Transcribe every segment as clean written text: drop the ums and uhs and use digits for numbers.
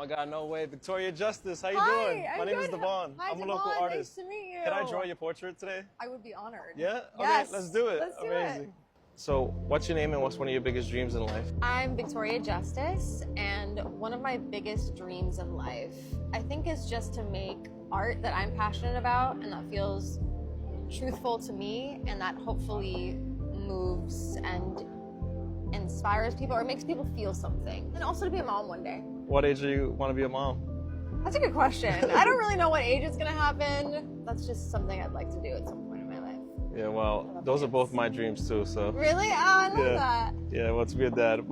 my God, no way. Victoria Justice, how you Hi, doing? I'm My name is good. Devon. Hi, I'm a Devon. local artist. Nice to meet you. Can I draw your portrait today? I would be honored. Yeah? Yes. Okay, let's do it. Let's do Amazing. it. So, what's your name and what's one of your biggest dreams in life? I'm Victoria Justice, and one of my biggest dreams in life, I think, is just to make art that I'm passionate about and that feels truthful to me and that hopefully moves and inspires people or makes people feel something. And also to be a mom one day. What age do you want to be a mom? That's a good question. I don't really know what age it's gonna happen. That's just something I'd like to do at some point in my life. Yeah, well, those are both my dreams too, so. Really? Oh, I love that. Yeah, well, to be a dad.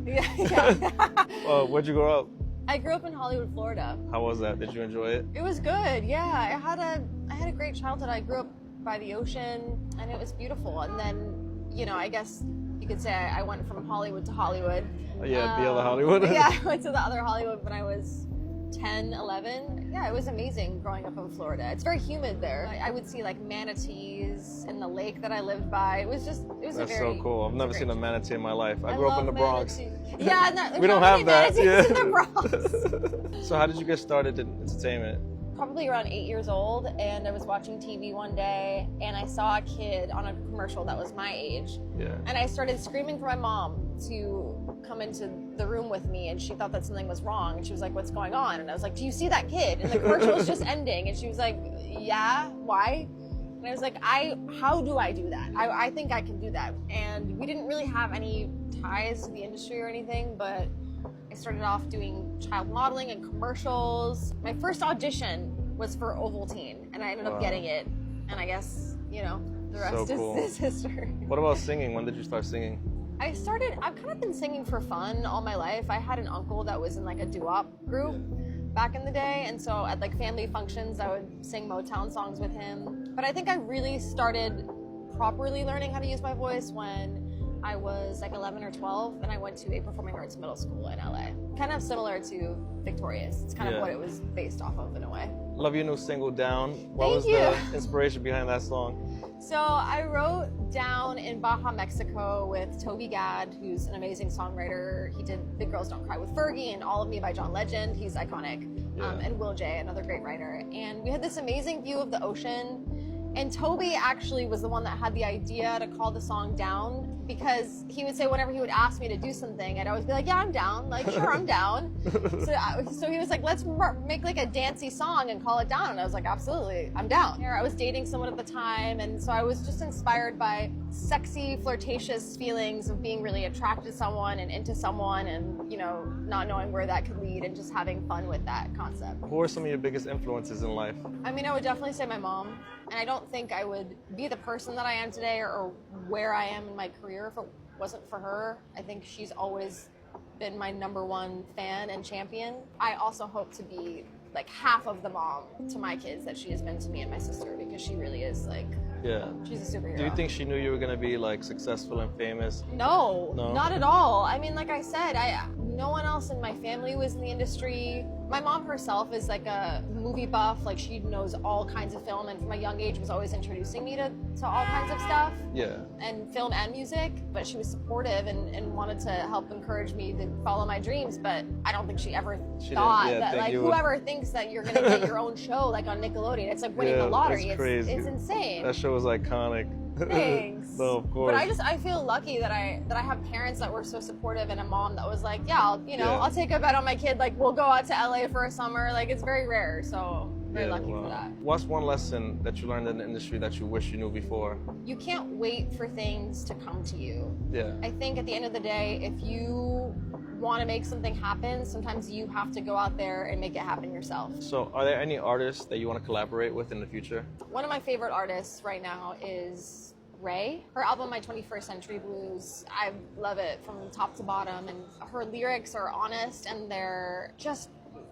Yeah. Where'd you grow up? I grew up in Hollywood, Florida. How was that? Did you enjoy it? It was good, yeah. I had a great childhood. I grew up by the ocean, and it was beautiful. And then, you know, I guess you could say I went from Hollywood to Hollywood. Yeah, the other Hollywood. Yeah, I went to the other Hollywood when I was 10, 11. Yeah, it was amazing growing up in Florida. It's very humid there. I would see like manatees in the lake that I lived by. It was That's so cool. I've never seen a manatee in my life. I grew up in the Bronx. Yeah, no, we don't have that. Yeah. In the Bronx. So how did you get started in entertainment? Probably around 8 years old, and I was watching TV one day, and I saw a kid on a commercial that was my age. Yeah. And I started screaming for my mom to come into the room with me, and she thought that something was wrong, and she was like, "What's going on?" And I was like, "Do you see that kid?" And the commercial was just ending, and she was like, "Yeah, why?" And I was like, how do I do that? I think I can do that. And we didn't really have any ties to the industry or anything, but I started off doing child modeling and commercials. My first audition was for Ovaltine, and I ended up getting it. And I guess, you know, the rest is history. What about singing? When did you start singing? I've kind of been singing for fun all my life. I had an uncle that was in like a doo-wop group back in the day, and so at like family functions, I would sing Motown songs with him. But I think I really started properly learning how to use my voice when I was like 11 or 12, and I went to a performing arts middle school in LA. Kind of similar to Victoria's. It's kind of what it was based off of in a way. Love your new single, Down. What was the inspiration behind that song? So I wrote Down in Baja, Mexico with Toby Gad, who's an amazing songwriter. He did Big Girls Don't Cry with Fergie and All of Me by John Legend. He's iconic. And Will J, another great writer. And we had this amazing view of the ocean. And Toby actually was the one that had the idea to call the song Down, because he would say whenever he would ask me to do something, I'd always be like, yeah, I'm down. Like, sure, I'm down. So he was like, let's make like a dancey song and call it Down. And I was like, absolutely, I'm down. I was dating someone at the time, and so I was just inspired by sexy, flirtatious feelings of being really attracted to someone and into someone, and, you know, not knowing where that could lead and just having fun with that concept. Who are some of your biggest influences in life? I mean, I would definitely say my mom. And I don't think I would be the person that I am today or where I am in my career if it wasn't for her. I think she's always been my #1 fan and champion. I also hope to be like half of the mom to my kids that she has been to me and my sister, because she really is like, she's a superhero. Do you think she knew you were going to be like successful and famous? No, not at all. I mean, like I said, no one else in my family was in the industry. My mom herself is like a movie buff. Like, she knows all kinds of film, and from a young age was always introducing me to all kinds of stuff. Yeah. And film and music. But she was supportive and wanted to help encourage me to follow my dreams. But I don't think she ever thought that, like, whoever thinks that you're gonna get your own show like on Nickelodeon, it's like winning the lottery. It's crazy. It's insane. That show was iconic. Thanks. No, of course. But I feel lucky that I have parents that were so supportive, and a mom that was like, yeah, I'll take a bet on my kid. Like, we'll go out to LA for a summer. Like, it's very rare. So very lucky for that. What's one lesson that you learned in the industry that you wish you knew before? You can't wait for things to come to you. Yeah. I think at the end of the day, if you want to make something happen, sometimes you have to go out there and make it happen yourself. So are there any artists that you want to collaborate with in the future? One of my favorite artists right now is Ray. Her album, My 21st Century Blues, I love it from top to bottom, and her lyrics are honest and they're just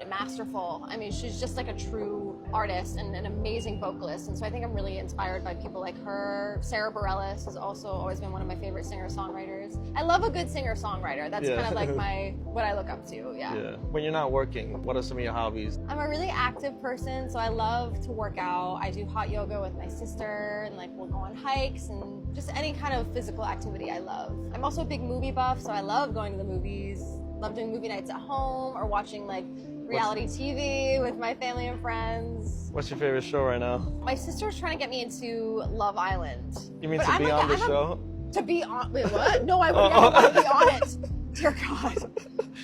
masterful. I mean, she's just like a true artist and an amazing vocalist, and so I think I'm really inspired by people like her. Sarah Bareilles has also always been one of my favorite singer-songwriters. I love a good singer-songwriter. That's kind of like what I look up to. Yeah. When you're not working, what are some of your hobbies? I'm a really active person, so I love to work out. I do hot yoga with my sister, and like we'll go on hikes and just any kind of physical activity I love. I'm also a big movie buff, so I love going to the movies. Love doing movie nights at home or watching like reality TV with my family and friends. What's your favorite show right now? My sister's trying to get me into Love Island. You mean to be on the show? To be on? Wait, what? No, I would never want to be on it. Dear God.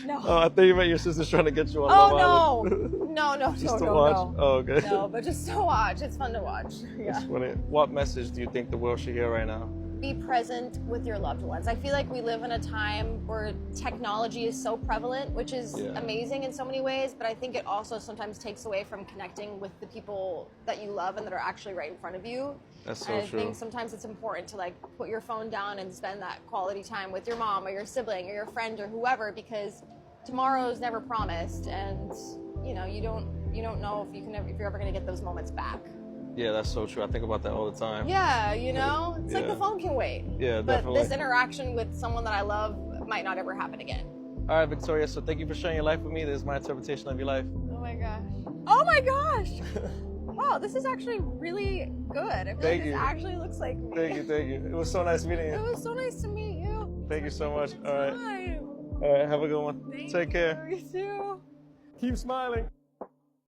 No. Oh, I thought you meant your sister's trying to get you on Love Island. No. Just to watch? Oh, okay. No, but just to watch. It's fun to watch. Yeah. That's funny. What message do you think the world should hear right now? Be present with your loved ones. I feel like we live in a time where technology is so prevalent, which is amazing in so many ways, but I think it also sometimes takes away from connecting with the people that you love and that are actually right in front of you. That's so and true. I think sometimes it's important to like put your phone down and spend that quality time with your mom or your sibling or your friend or whoever, because tomorrow is never promised, and you know you don't know if you're ever going to get those moments back. Yeah, that's so true. I think about that all the time. Yeah, you know? It's like the phone can wait. Yeah, but definitely. But this interaction with someone that I love might not ever happen again. All right, Victoria, so thank you for sharing your life with me. This is my interpretation of your life. Oh my gosh. Oh my gosh! Wow, this is actually really good. I feel like this actually looks like me. Thank you. It was so nice meeting you. It was so nice to meet you. Thank you so much. All right. Time. All right, have a good one. Thank Take care. You too. Keep smiling.